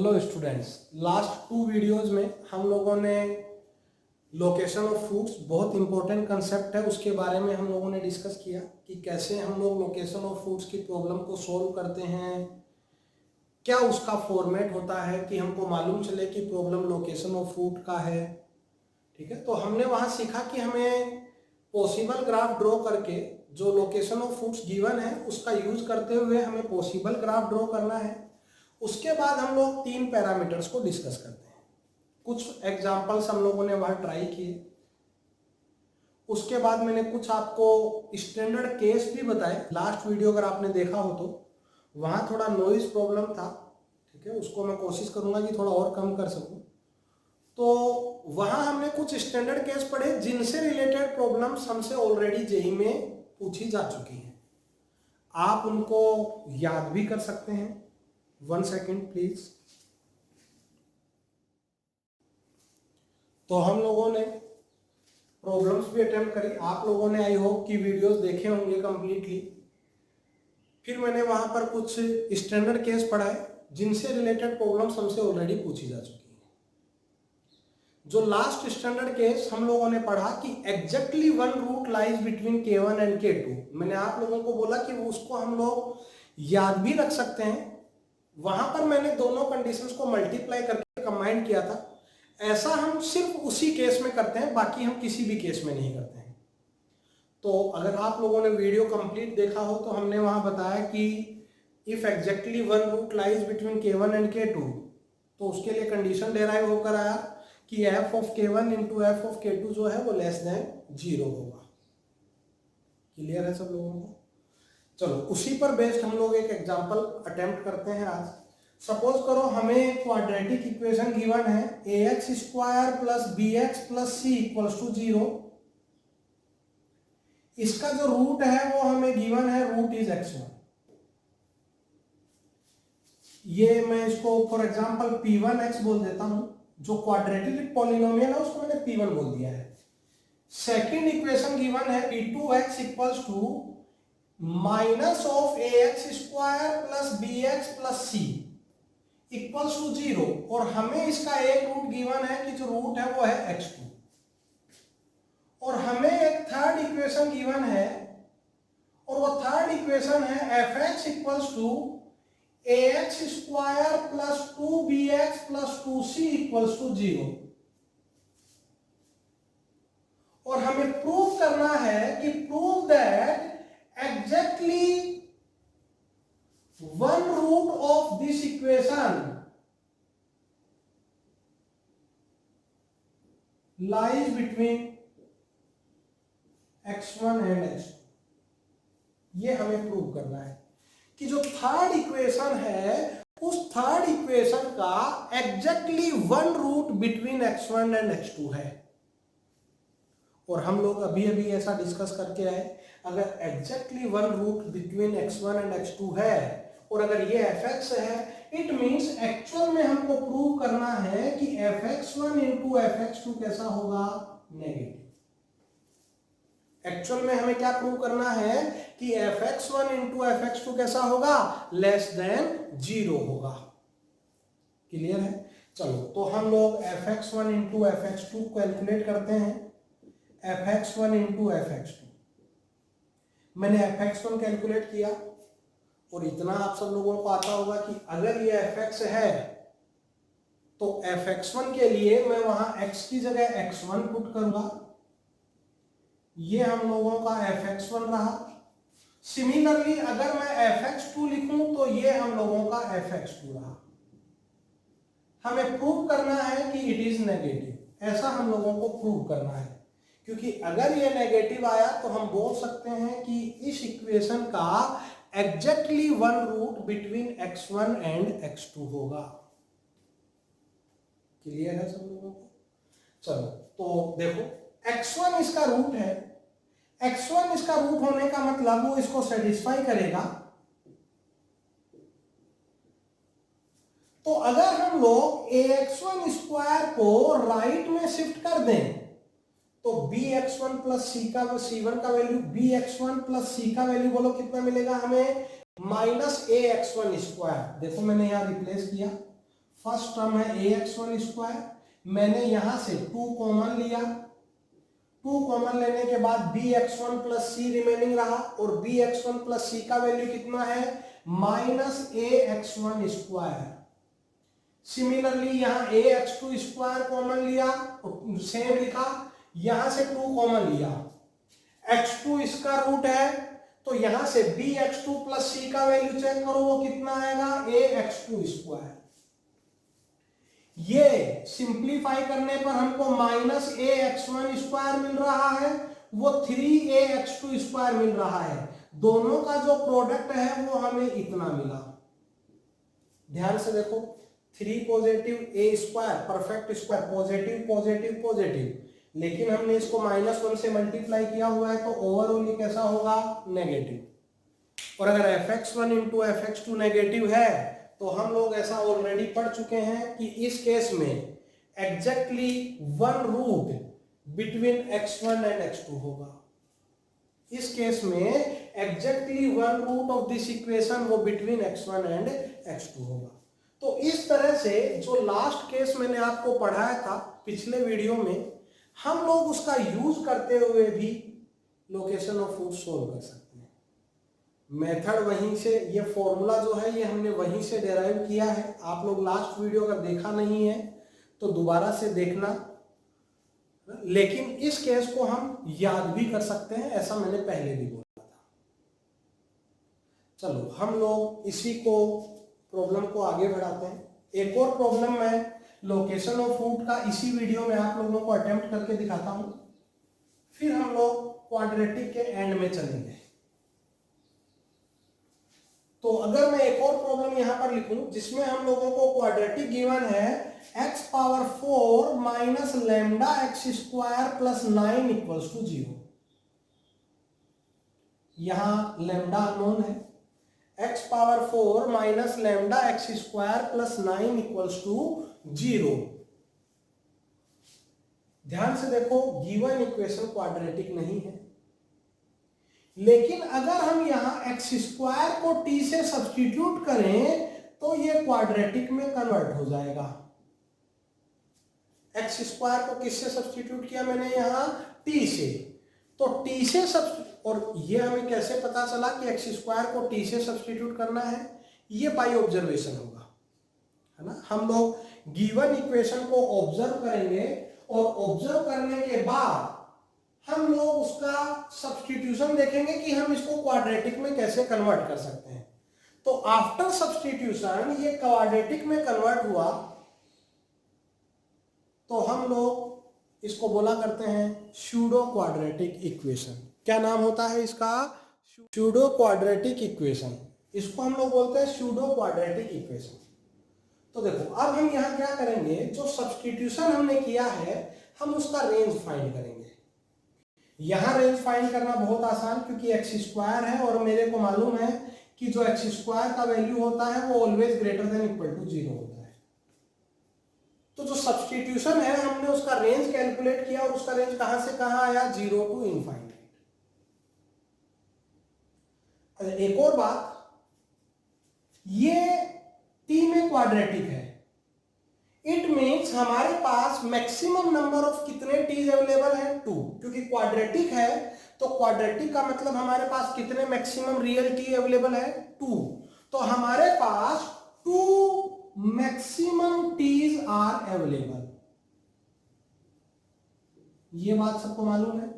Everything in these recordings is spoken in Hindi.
हेलो स्टूडेंट्स, लास्ट 2 वीडियोस में हम लोगों ने लोकेशन ऑफ फ्रूट्स, बहुत इंपॉर्टेंट कंसेप्ट है, उसके बारे में हम लोगों ने डिस्कस किया कि कैसे हम लोग लोकेशन ऑफ फ्रूट्स की प्रॉब्लम को सॉल्व करते हैं, क्या उसका फॉर्मेट होता है कि हमको मालूम चले कि प्रॉब्लम लोकेशन ऑफ फ्रूट का है। ठीक है, तो हमने वहाँ सीखा कि हमें पॉसिबल ग्राफ ड्रॉ करके जो लोकेशन ऑफ फ्रूट्स गिवन है उसका यूज करते हुए हमें पॉसिबल ग्राफ ड्रॉ करना है। उसके बाद हम लोग 3 पैरामीटर्स को डिस्कस करते हैं। कुछ एग्जांपल्स हम लोगों ने वहां ट्राई किए। उसके बाद मैंने कुछ आपको स्टैंडर्ड केस भी बताए। लास्ट वीडियो अगर आपने देखा हो तो वहां थोड़ा नॉइज प्रॉब्लम था। ठीक है, उसको मैं कोशिश करूंगा कि थोड़ा और कम कर सकूं। तो वहां हमने कुछ स्टैंडर्ड केस पढ़े जिनसे रिलेटेड प्रॉब्लम्स हमसे ऑलरेडी जेईई में पूछी जा चुकी हैं। आप उनको याद भी कर सकते हैं। 1 सेकेंड प्लीज। तो हम लोगों ने प्रॉब्लम्स भी अटेम्प्ट करी। आप लोगों ने आई होप कि वीडियोस देखे होंगे कंप्लीटली। फिर मैंने वहां पर कुछ स्टैंडर्ड केस पढ़ाए जिनसे रिलेटेड प्रॉब्लम्स हमसे ऑलरेडी पूछी जा चुकी हैं। जो लास्ट स्टैंडर्ड केस हम लोगों ने पढ़ा कि exactly one root lies between K1 and K2, मैंने आप लोगों को बोला कि उसको हम लोग याद भी रख सकते हैं। वहां पर मैंने दोनों कंडीशंस को मल्टीप्लाई करके कंबाइन किया था। ऐसा हम सिर्फ उसी केस में करते हैं, बाकी हम किसी भी केस में नहीं करते हैं। तो अगर आप लोगों ने वीडियो कंप्लीट देखा हो तो हमने वहां बताया कि if exactly one root lies between K1 and K2, तो उसके लिए कंडीशन डेराइव होकर आया कि f of K1 into F of K2 जो है वो लेस देन 0 होगा। क्लियर है सब लोगों को? चलो, उसी पर बेस्ड हम लोग एक एग्जांपल अटेम्प्ट करते हैं आज। सपोज करो हमें क्वाड्रेटिक इक्वेशन गिवन है ax square plus bx plus c equals to 0। इसका जो रूट है वो हमें गिवन है रूट इज x1। ये मैं इसको फॉर एग्जांपल p1x बोल देता हूं। जो क्वाड्रेटिक पॉलिनोमियल है उसको मैंने p1 बोल दिया है। सेकंड इक्वेशन गिवन है p2x equals to minus of ax square plus bx plus c equals to 0, और हमें इसका एक रूट गिवन है कि जो रूट है वो है x2। और हमें एक थर्ड इक्वेशन गिवन है, और वो थर्ड इक्वेशन है fx equals to ax square plus 2bx plus 2c equals to 0। और हमें प्रूव करना है कि prove that exactly one root of this equation lies between x1 and x2। ये हमें प्रूव करना है कि जो थर्ड इक्वेशन है उस थर्ड इक्वेशन का exactly one root between x1 and x2 है। और हम लोग अभी अभी ऐसा डिस्कस करके आए, अगर exactly one root between x1 and x2 है और अगर ये fx है, इट मींस एक्चुअल में हमको प्रूव करना है कि fx1 इंटू fx2 कैसा होगा? नेगेटिव। एक्चुअल में हमें क्या प्रूव करना है कि fx1 इंटू fx2 कैसा होगा? लेस देन 0 होगा। क्लियर है? चलो, तो हम लोग fx1 इंटू fx2 कैलकुलेट करते हैं। fx1 इंटू fx2, मैंने fx1 कैलकुलेट किया, और इतना आप सब लोगों को आता होगा कि अगर ये fx है तो fx1 के लिए मैं वहां x की जगह x1 पुट करूंगा। ये हम लोगों का fx1 रहा। सिमिलरली अगर मैं fx2 लिखूं तो ये हम लोगों का fx2 रहा। हमें प्रूव करना है कि इट इज नेगेटिव। ऐसा हम लोगों को प्रूव करना है, क्योंकि अगर ये नेगेटिव आया तो हम बोल सकते हैं कि इस इक्वेशन का exactly one root between x1 and x2 होगा। क्लियर है सब लोगों को? चलो, तो देखो, x1 इसका रूट है। x1 इसका रूट होने का मतलब वो इसको सेटिस्फाई करेगा। तो अगर हम लोग ax1 स्क्वायर को राइट में शिफ्ट कर दें तो bx1 प्लस c1 का वैल्यू, bx1 प्लस c का वैल्यू बोलो कितना मिलेगा हमें? Minus ax1 square. देखो मैंने यहां रिप्लेस किया। फर्स्ट टर्म है ax1 स्क्वायर, मैंने यहां से 2 कॉमन लिया, 2 कॉमन लेने के बाद bx1 प्लस सी रिमेनिंग रहा, और bx1 प्लस सी का वैल्यू कितना है माइनस ax1 स्क्वायर। सिमिलरली यहां ax2 स्क्वायर कॉमन लिया, सेम लिखा, यहां से 2 कॉमन लिया, x2 इसका रूट है, तो यहां से bx2 प्लस सी का वैल्यू चेक करो, वो कितना आएगा ax2 स्क्वायर। ये सिंप्लीफाई करने पर हमको माइनस ax1 स्क्वायर मिल रहा है, वो 3ax2 स्क्वायर मिल रहा है, दोनों का जो प्रोडक्ट है वो हमें इतना मिला। ध्यान से देखो, 3 positive a square perfect square, positive positive positive, लेकिन हमने इसको -1 से मल्टीप्लाई किया हुआ है, तो ओवरऑल ये कैसा होगा नेगेटिव। और अगर fx1 इंटू fx2 नेगेटिव है, तो हम लोग ऐसा ऑलरेडी पढ़ चुके हैं कि इस केस में exactly 1 root between x1 and x2 होगा। इस केस में exactly 1 root of this equation वो बिटवीन x1 एंड x2 होगा। तो इस तरह से जो लास्ट केस मैंने आपको पढ़ाया था पिछले वीडियो में, हम लोग उसका यूज करते हुए भी लोकेशन ऑफ रूट सोल्व कर सकते हैं। मेथड वहीं से, ये फॉर्मूला जो है ये हमने वहीं से डेराइव किया है। आप लोग लास्ट वीडियो अगर देखा नहीं है तो दोबारा से देखना, लेकिन इस केस को हम याद भी कर सकते हैं, ऐसा मैंने पहले भी बोला था। चलो हम लोग इसी को प्रॉब्लम को आगे बढ़ाते हैं। एक और प्रॉब्लम मैं लोकेशन ऑफ रूट का इसी वीडियो में आप लोगों को अटेम्प्ट करके दिखाता हूं, फिर हम लोग क्वाड्रेटिक के एंड में चलेंगे। तो अगर मैं एक और प्रॉब्लम यहां पर लिखूं जिसमें हम लोगों को क्वाड्रेटिक गिवन है x power 4 minus lambda x square plus 9 equals to 0। यहां लैम्डा अननोन है, x power 4 minus lambda x square plus 9 equals to 0। ध्यान से देखो, गिवन इक्वेशन क्वाड्रेटिक नहीं है, लेकिन अगर हम यहां एक्स स्क्वायर को t से सब्स्टिट्यूट करें तो ये क्वाड्रेटिक में कन्वर्ट हो जाएगा। एक्स स्क्वायर को किससे सब्स्टिट्यूट किया मैंने यहां t से, तो t से और ये हमें कैसे पता चला कि एक्स स्क्वायर को t से सब्स्टिट्यूट करना है, ये बाय ऑब्जर्वेशन होगा, है ना। हम लोग गिवन इक्वेशन को ऑब्जर्व करेंगे और ऑब्जर्व करने के बाद हम लोग उसका सब्स्टिट्यूशन देखेंगे कि हम इसको क्वाड्रेटिक में कैसे कन्वर्ट कर सकते हैं। तो आफ्टर सब्स्टिट्यूशन ये क्वाड्रेटिक में कन्वर्ट हुआ, तो हम लोग इसको बोला करते हैं स्यूडो क्वाड्रेटिक इक्वेशन। क्या नाम होता है इसका? Pseudo quadratic equation. इसको हम लोग बोलते हैं स्यूडो क्वाड्रेटिक इक्वेशन। तो देखो अब हम यहां क्या करेंगे, जो सब्स्टिट्यूशन हमने किया है हम उसका रेंज फाइंड करेंगे। यहां रेंज फाइंड करना बहुत आसान, क्योंकि एक्स स्क्वायर है और मेरे को मालूम है कि जो एक्स स्क्वायर का वैल्यू होता है वो always greater than equal to 0 होता है। तो जो सब्स्टिट्यूशन है हमने उसका रेंज कैलकुलेट किया, और उसका रेंज कहां से कहां आया, 0 टू इनफाइनाइट। एक और बात, ये t में क्वाड्रेटिक है, इट मीन्स हमारे पास मैक्सिमम नंबर ऑफ कितने टीज अवेलेबल है, 2। क्योंकि क्वाड्रेटिक है तो क्वाड्रेटिक का मतलब हमारे पास कितने मैक्सिमम रियल टी अवेलेबल है, 2। तो हमारे पास 2 मैक्सिमम टीज आर अवेलेबल। ये बात सबको मालूम है,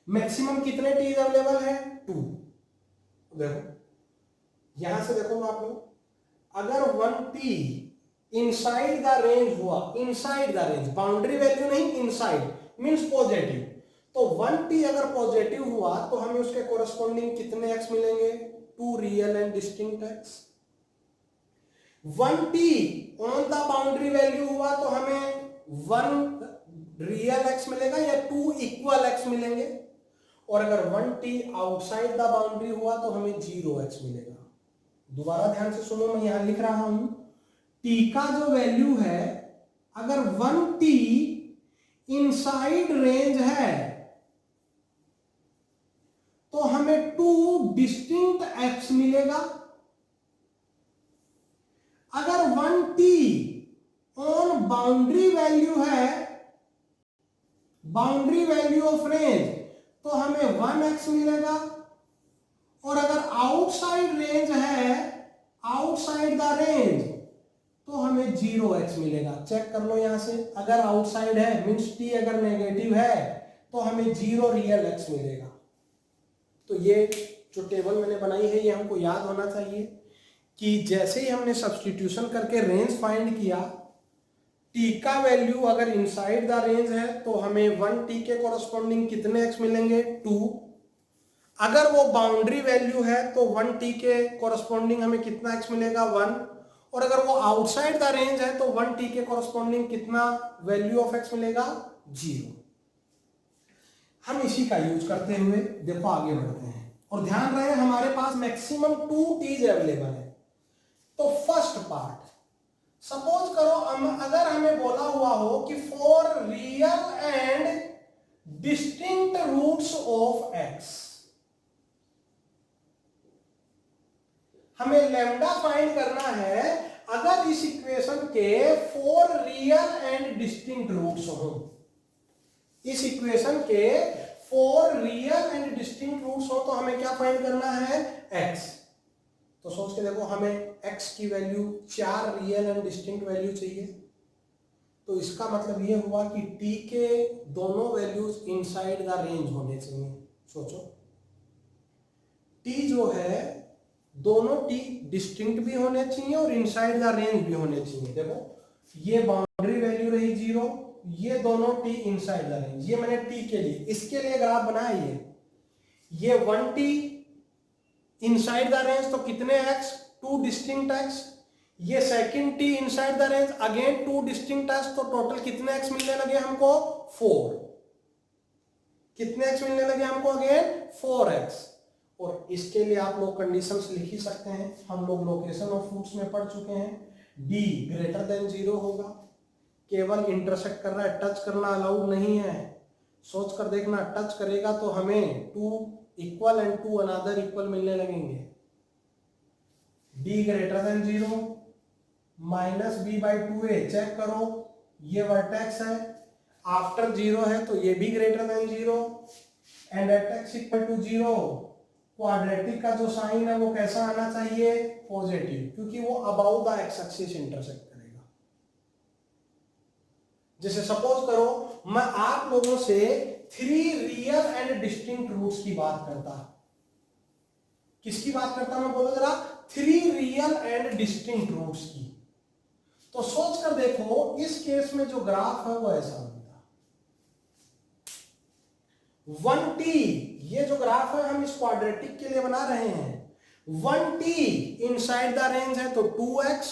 मैक्सिमम कितने टीज अवेलेबल है, 2। देखो यहां से देखो आप लोग, अगर 1t इनसाइड द रेंज हुआ, inside the range, boundary value नहीं, इनसाइड मींस पॉजिटिव, तो 1t अगर पॉजिटिव हुआ तो हमें उसके कोरस्पॉन्डिंग कितने x मिलेंगे, 2 real and distinct x। 1t on the boundary value हुआ तो हमें 1 रियल x मिलेगा या 2 इक्वल x मिलेंगे, और अगर 1t आउटसाइड द बाउंड्री हुआ तो हमें 0x मिलेगा। दोबारा ध्यान से सुनो, मैं यहां लिख रहा हूं, t का जो वैल्यू है, अगर 1t इनसाइड रेंज है तो हमें 2 डिस्टिंक्ट x मिलेगा। अगर 1t बाउंड्री वैल्यू है, बाउंड्री वैल्यू ऑफ रेंज, तो हमें 1x मिलेगा। और अगर आउटसाइड रेंज है, आउटसाइड द रेंज, तो हमें 0x मिलेगा। चेक कर लो यहां से, अगर आउटसाइड है मींस t अगर नेगेटिव है तो हमें 0 रियल x मिलेगा। तो ये जो टेबल मैंने बनाई है ये हमको याद होना चाहिए कि जैसे ही हमने सब्स्टिट्यूशन करके रेंज फाइंड किया, t का वैल्यू अगर इनसाइड द रेंज है तो हमें 1t के कोरस्पॉन्डिंग कितने x मिलेंगे, 2। अगर वो बाउंड्री वैल्यू है तो 1t के कोरस्पॉन्डिंग हमें कितना x मिलेगा, 1। और अगर वो आउटसाइड द रेंज है तो 1t के कोरस्पॉन्डिंग कितना वैल्यू ऑफ x मिलेगा, 0। हम इसी का यूज करते हुए देखो आगे बढ़ते हैं। और ध्यान रहे हमारे पास मैक्सिमम 2 t's अवेलेबल है। तो फर्स्ट पार्ट, सपोज करो अगर हमें बोला हुआ हो कि for real and distinct roots of x, हमें लैम्डा फाइंड करना है अगर इस इक्वेशन के 4 रियल एंड डिस्टिंक्ट रूट्स हो। इस इक्वेशन के 4 रियल एंड डिस्टिंक्ट रूट्स हो तो हमें क्या फाइंड करना है, x। तो सोच के देखो, हमें x की value 4 real and distinct value चाहिए। तो इसका मतलब ये हुआ कि t के दोनों वैल्यूज इनसाइड द रेंज होने चाहिए। सोचो t जो है दोनों t डिस्टिंक्ट भी होने चाहिए और इनसाइड द रेंज भी होने चाहिए। देखो ये बाउंड्री वैल्यू रही 0, ये दोनों t इनसाइड द रेंज, ये मैंने t के लिए, इसके लिए ग्राफ बनाया ये 1t इनसाइड द रेंज तो कितने x, 2 डिस्टिंक्ट x। ये second t inside the range again 2 distinct x, तो टोटल कितने x मिलने लगे हमको, 4। कितने x मिलने लगे हमको, अगेन 4x। और इसके लिए आप लोग कंडीशंस लिख ही सकते हैं, हम लोग लोकेशन ऑफ रूट्स में पढ़ चुके हैं। d ग्रेटर देन 0 होगा, केवल इंटरसेक्ट कर रहा है, टच करना अलाउड नहीं है। सोच कर देखना, टच करेगा तो हमें 2 इक्वल एंड 2 अनदर इक्वल मिलने लगेंगे। d greater than 0 minus b/2a, check करो ये वर्टेक्स है, आफ्टर 0 है तो ये भी greater than 0 and at x equal to 0। Quadratic का जो साइन है वो कैसा आना चाहिए, पॉजिटिव, क्योंकि वो about the x axis intersect करेगा। जैसे सपोज करो मैं आप लोगों से 3 रियल एंड डिस्टिंक्ट रूट्स की बात करता, किसकी बात करता मैं बोलो जरा, 3 रियल एंड डिस्टिंक्ट रूट्स की। तो सोच कर देखो इस केस में जो ग्राफ है वो ऐसा होगा 1t, ये जो ग्राफ है हम इस क्वाड्रेटिक के लिए बना रहे हैं। 1t इनसाइड द रेंज है तो 2x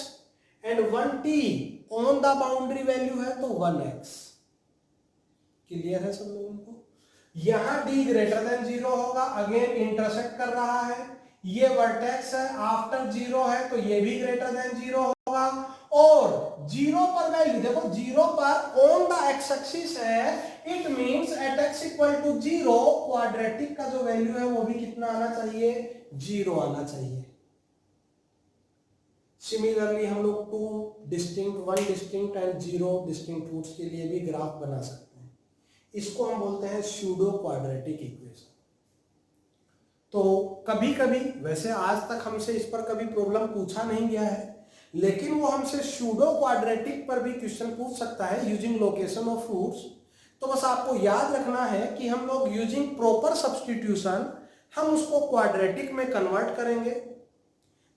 and 1t on the boundary value है तो 1x। क्लियर है सब लोगों को? यहां d ग्रेटर देन 0 होगा, अगेन इंटरसेक्ट कर रहा है, ये वर्टेक्स है, आफ्टर 0 है तो ये भी ग्रेटर देन 0 होगा। और 0 पर वैल्यू देखो, 0 पर ऑन द एक्स एक्सिस है, it means at x equal to 0 quadratic का जो वैल्यू है वो भी कितना आना चाहिए, 0 आना चाहिए। सिमिलरली हम लोग 2 distinct, 1 distinct and 0 distinct roots के लिए भी ग्राफ बना सकते हैं। इसको हम बोलते हैं स्यूडो क्वाड्रेटिक इक्वेशन। तो कभी कभी, वैसे आज तक हमसे इस पर कभी प्रॉब्लम पूछा नहीं गया है, लेकिन वो हमसे स्यूडो क्वाड्रेटिक पर भी क्वेश्चन पूछ सकता है यूजिंग लोकेशन ऑफ रूट्स। तो बस आपको याद रखना है कि हम लोग यूजिंग प्रॉपर सब्स्टिट्यूशन हम उसको क्वाड्रेटिक में कन्वर्ट करेंगे।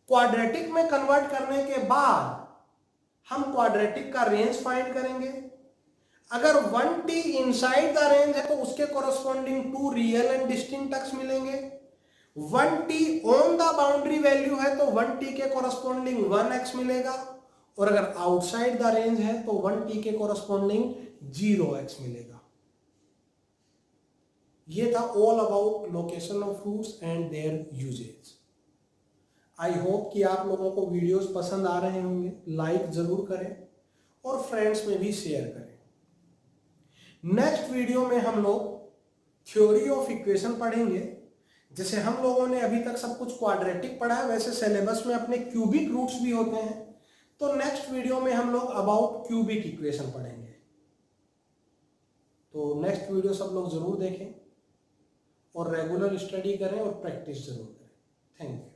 क्वाड्रेटिक में कन्वर्ट करने के बाद हम क्वाड्रेटिक का रेंज फाइंड करेंगे। अगर 1t इनसाइड द रेंज है तो उसके corresponding 2 real and distinct x मिलेंगे। 1t on the boundary value है तो 1t के कोरस्पॉन्डिंग 1x मिलेगा। और अगर आउटसाइड द रेंज है तो 1t के कोरस्पॉन्डिंग 0x मिलेगा। ये था all about location of roots and their uses. I hope कि आप लोगों को वीडियोस पसंद आ रहे होंगे। लाइक जरूर करें और फ्रेंड्स में भी शेयर करें। नेक्स्ट वीडियो में हम लोग थ्योरी ऑफ इक्वेशन पढ़ेंगे। जैसे हम लोगों ने अभी तक सब कुछ क्वाड्रेटिक पढ़ा है, वैसे सिलेबस में अपने क्यूबिक रूट्स भी होते हैं, तो नेक्स्ट वीडियो में हम लोग अबाउट क्यूबिक इक्वेशन पढ़ेंगे। तो नेक्स्ट वीडियो सब लोग जरूर देखें और रेगुलर स्टडी करें और प्रैक्टिस जरूर करें। Thank you.